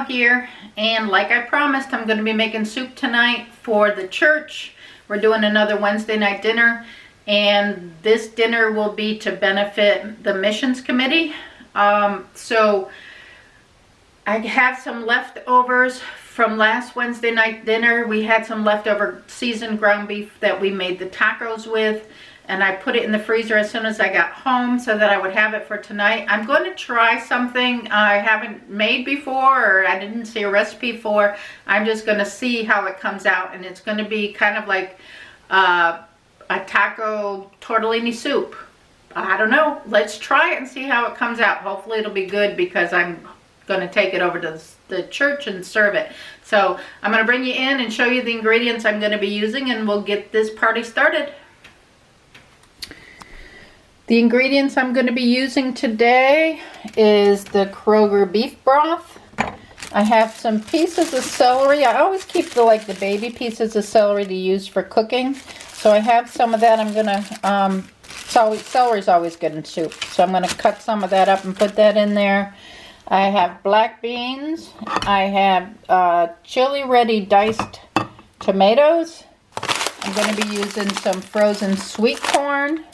here, and like I promised, I'm going to be making soup tonight for the church. We're doing another Wednesday night dinner, and this dinner will be to benefit the missions committee. So I have some leftovers from last Wednesday night dinner. We had some leftover seasoned ground beef that we made the tacos with, and I put it in the freezer as soon as I got home so that I would have it for tonight. I'm going to try something I haven't made before, or I didn't see a recipe for. I'm just going to see how it comes out, and it's going to be kind of like a taco tortellini soup. I don't know. Let's try it and see how it comes out. Hopefully it'll be good, because I'm going to take it over to the church and serve it. So I'm going to bring you in and show you the ingredients I'm going to be using, and we'll get this party started. The ingredients I'm going to be using today is the Kroger beef broth. I have some pieces of celery. I always keep the baby pieces of celery to use for cooking. So I have some of that. I'm going to, celery's always good in soup. So I'm going to cut some of that up and put that in there. I have black beans. I have chili ready diced tomatoes. I'm going to be using some frozen sweet corn.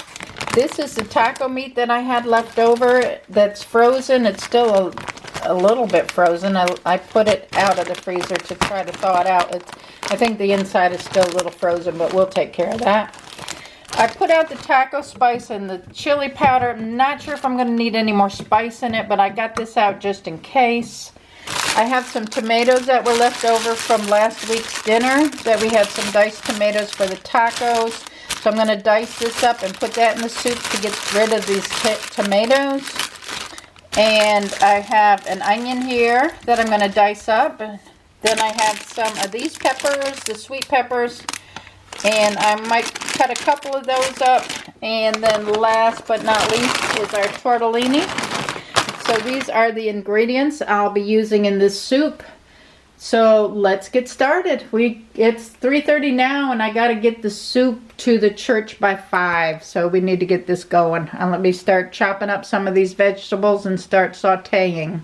This is the taco meat that I had left over that's frozen. It's still a little bit frozen. I put it out of the freezer to try to thaw it out. I think the inside is still a little frozen, but we'll take care of that. I put out the taco spice and the chili powder. I'm not sure if I'm going to need any more spice in it, but I got this out just in case. I have some tomatoes that were left over from last week's dinner, that we had some diced tomatoes for the tacos. So I'm going to dice this up and put that in the soup to get rid of these tomatoes. And I have an onion here that I'm going to dice up. Then I have some of these peppers, the sweet peppers. And I might cut a couple of those up. And then last but not least is our tortellini. So these are the ingredients I'll be using in this soup. So let's get started. It's 3:30 now, and I got to get the soup to the church by 5. So we need to get this going. And let me start chopping up some of these vegetables and start sauteing.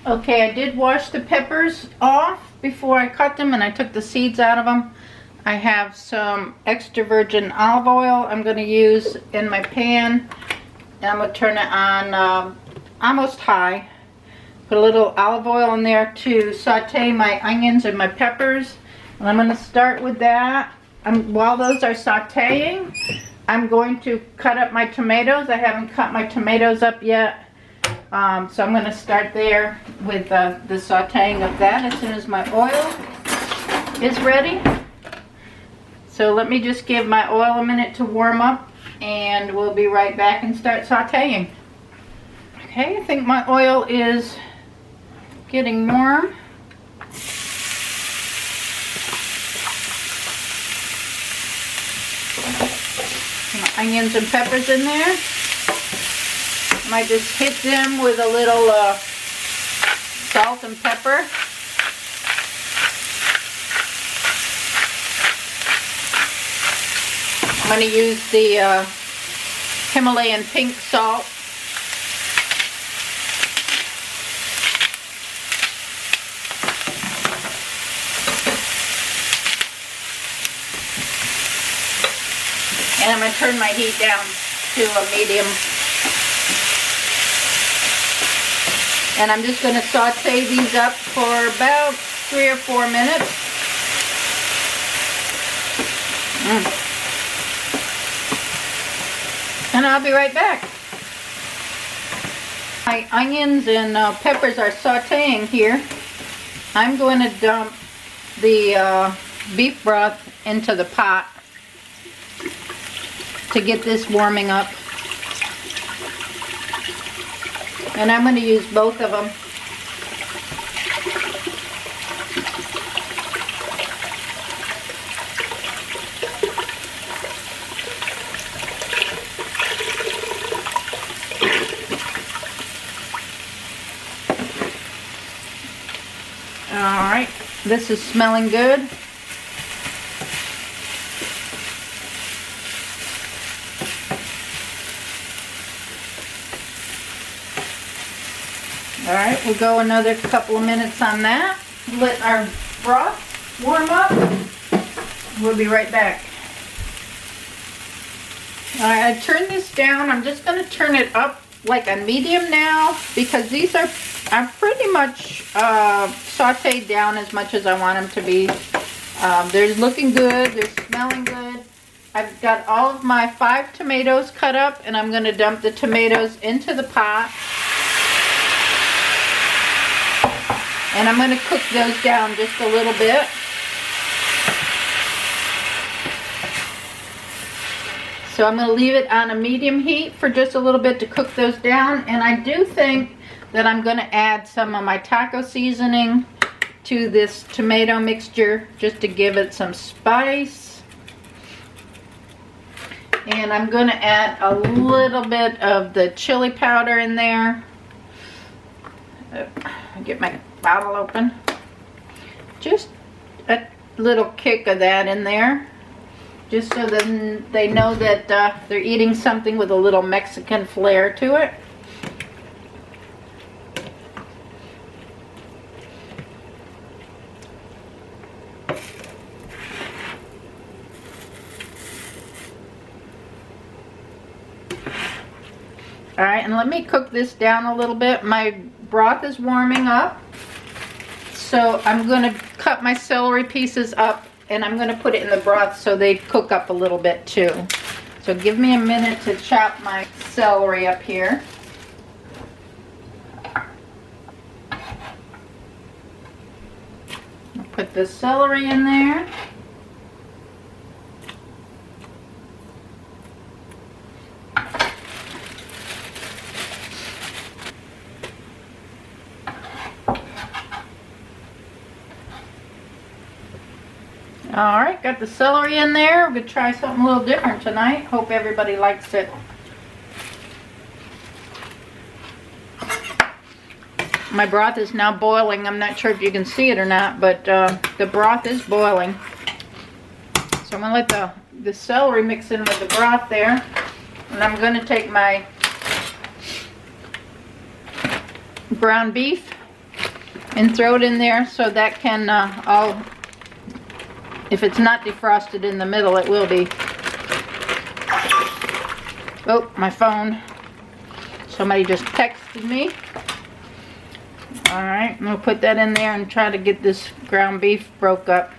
Okay, I did wash the peppers off before I cut them, and I took the seeds out of them. I have some extra virgin olive oil I'm going to use in my pan. And I'm going to turn it on almost high. Put a little olive oil in there to saute my onions and my peppers. And I'm going to start with that. While those are sauteing, I'm going to cut up my tomatoes. I haven't cut my tomatoes up yet. So I'm going to start there with the sauteing of that as soon as my oil is ready. So let me just give my oil a minute to warm up, and we'll be right back and start sauteing. Okay, I think my oil is getting warm. onions and peppers in there. I might just hit them with a little salt and pepper. I'm going to use the Himalayan pink salt. And I'm going to turn my heat down to a medium. And I'm just going to saute these up for about 3 or 4 minutes. And I'll be right back. My onions and peppers are sauteing here. I'm going to dump the beef broth into the pot to get this warming up. And I'm going to use both of them. Alright, this is smelling good. Alright, we'll go another couple of minutes on that. Let our broth warm up. We'll be right back. Alright, I turned this down. I'm just going to turn it up like a medium now because these are pretty much sauteed down as much as I want them to be. They're looking good. They're smelling good. I've got all of my 5 tomatoes cut up, and I'm going to dump the tomatoes into the pot. And I'm going to cook those down just a little bit. So I'm going to leave it on a medium heat for just a little bit to cook those down. And I do think that I'm going to add some of my taco seasoning to this tomato mixture just to give it some spice. And I'm going to add a little bit of the chili powder in there. Get my bottle open. Just a little kick of that in there. Just so that they know that they're eating something with a little Mexican flair to it. Alright, and let me cook this down a little bit. My broth is warming up. So I'm going to cut my celery pieces up and I'm going to put it in the broth so they cook up a little bit too. So give me a minute to chop my celery up here. I'll put the celery in there. Alright, got the celery in there. We're going to try something a little different tonight. Hope everybody likes it. My broth is now boiling. I'm not sure if you can see it or not, but the broth is boiling. So I'm going to let the celery mix in with the broth there. And I'm going to take my ground beef and throw it in there so that can all... If it's not defrosted in the middle, it will be. Oh, my phone. Somebody just texted me. Alright, I'm going to put that in there and try to get this ground beef broke up.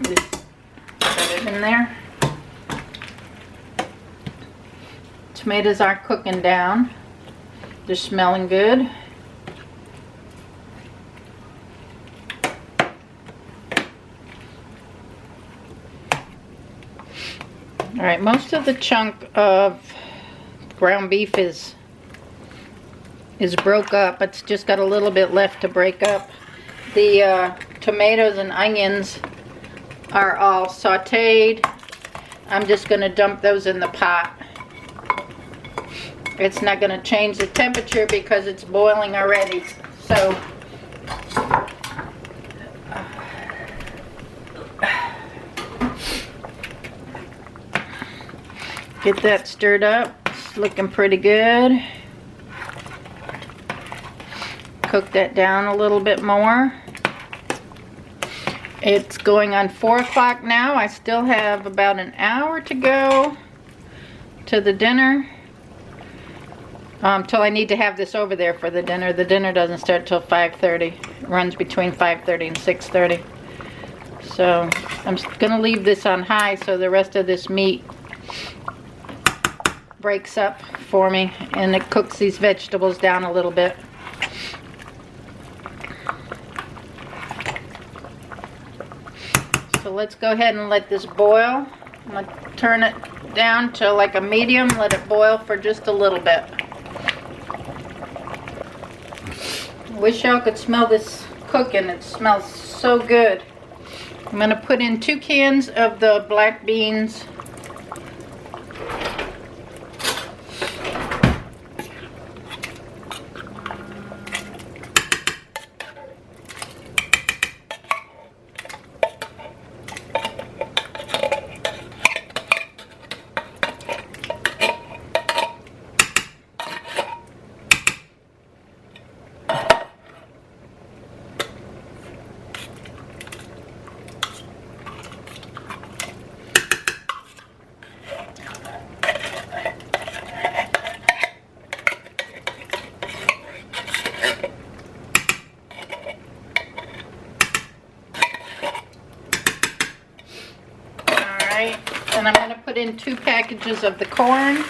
Just put it in there. Tomatoes are cooking down. They're smelling good. Alright, most of the chunk of ground beef is is broke up. It's just got a little bit left to break up. The tomatoes and onions are all sauteed. I'm just going to dump those in the pot. It's not going to change the temperature because it's boiling already. So get that stirred up. It's looking pretty good. Cook that down a little bit more. It's going on 4 o'clock now. I still have about an hour to go to the dinner. Till I need to have this over there for the dinner. The dinner doesn't start till 5:30. It runs between 5:30 and 6:30. So I'm gonna leave this on high so the rest of this meat breaks up for me and it cooks these vegetables down a little bit. So let's go ahead and let this boil. I'm going to turn it down to like a medium, let it boil for just a little bit. Wish y'all could smell this cooking. It smells so good. I'm going to put in 2 cans of the black beans. And I'm going to put in 2 packages of the corn.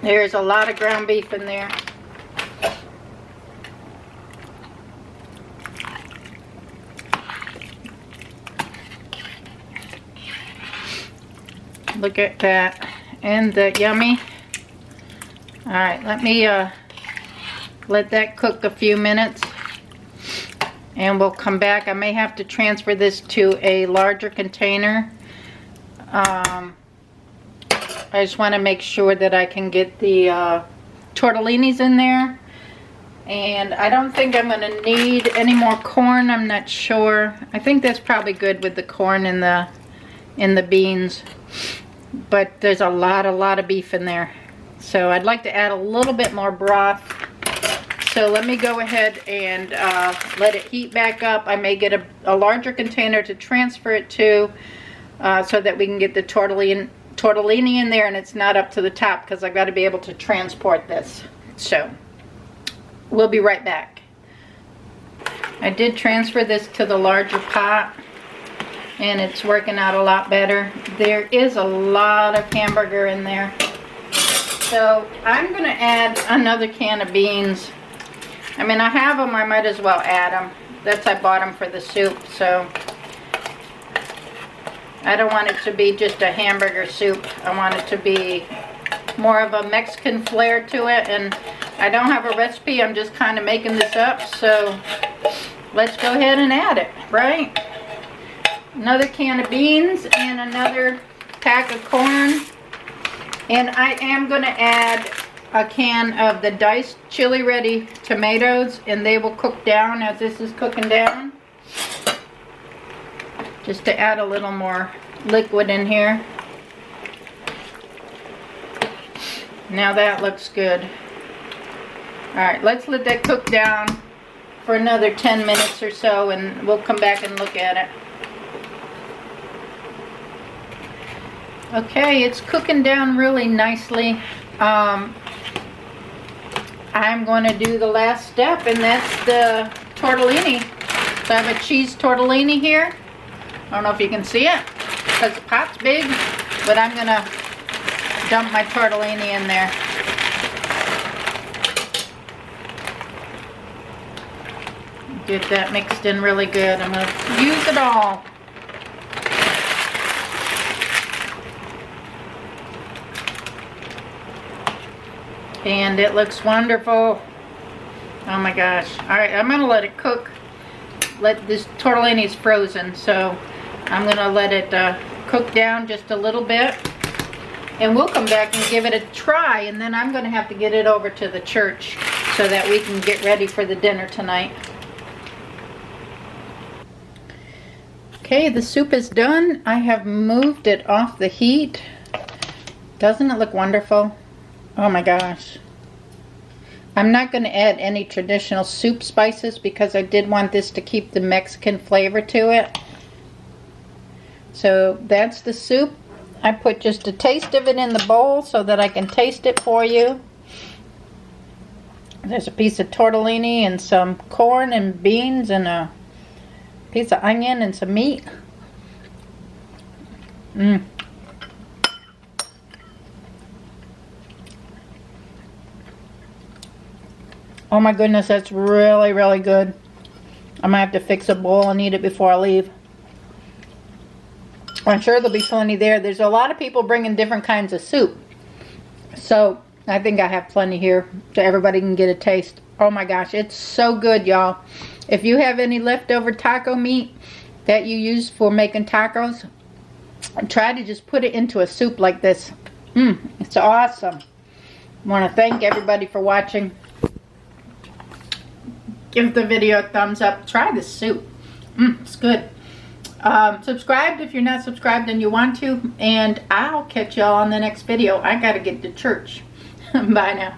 There's a lot of ground beef in there. Look at that. And the yummy. Alright, let me let that cook a few minutes. And we'll come back. I may have to transfer this to a larger container. I just want to make sure that I can get the tortellinis in there. And I don't think I'm going to need any more corn. I'm not sure. I think that's probably good with the corn and the beans. But there's a lot of beef in there. So I'd like to add a little bit more broth. So let me go ahead and let it heat back up. I may get a larger container to transfer it to so that we can get the tortellini in there and it's not up to the top because I've got to be able to transport this. So we'll be right back. I did transfer this to the larger pot and it's working out a lot better. There is a lot of hamburger in there. So I'm going to add another can of beans. I mean, I have them, I might as well add them. I bought them for the soup, so I don't want it to be just a hamburger soup. I want it to be more of a Mexican flair to it, and I don't have a recipe. I'm just kind of making this up, so let's go ahead and add it, right? Another can of beans and another pack of corn, and I am going to add a can of the diced chili ready tomatoes, and they will cook down as this is cooking down. Just to add a little more liquid in here. Now that looks good. Alright, let's let that cook down for another 10 minutes or so and we'll come back and look at it. Okay, it's cooking down really nicely. I'm going to do the last step, and that's the tortellini. So I have a cheese tortellini here. I don't know if you can see it because the pot's big, but I'm going to dump my tortellini in there. Get that mixed in really good. I'm going to use it all. And it looks wonderful. Oh my gosh. Alright, I'm gonna let it cook. This tortellini is frozen, so I'm gonna let it cook down just a little bit. And we'll come back and give it a try, and then I'm gonna have to get it over to the church so that we can get ready for the dinner tonight. Okay, the soup is done. I have moved it off the heat. Doesn't it look wonderful? Oh my gosh. I'm not going to add any traditional soup spices because I did want this to keep the Mexican flavor to it. So that's the soup. I put just a taste of it in the bowl so that I can taste it for you. There's a piece of tortellini and some corn and beans and a piece of onion and some meat. Oh my goodness, that's really, really good. I might have to fix a bowl and eat it before I leave. I'm sure there'll be plenty there. There's a lot of people bringing different kinds of soup. So, I think I have plenty here so everybody can get a taste. Oh my gosh, it's so good, y'all. If you have any leftover taco meat that you use for making tacos, try to just put it into a soup like this. It's awesome. I want to thank everybody for watching. Give the video a thumbs up. Try this soup. It's good. Subscribe if you're not subscribed and you want to. And I'll catch y'all on the next video. I gotta get to church. Bye now.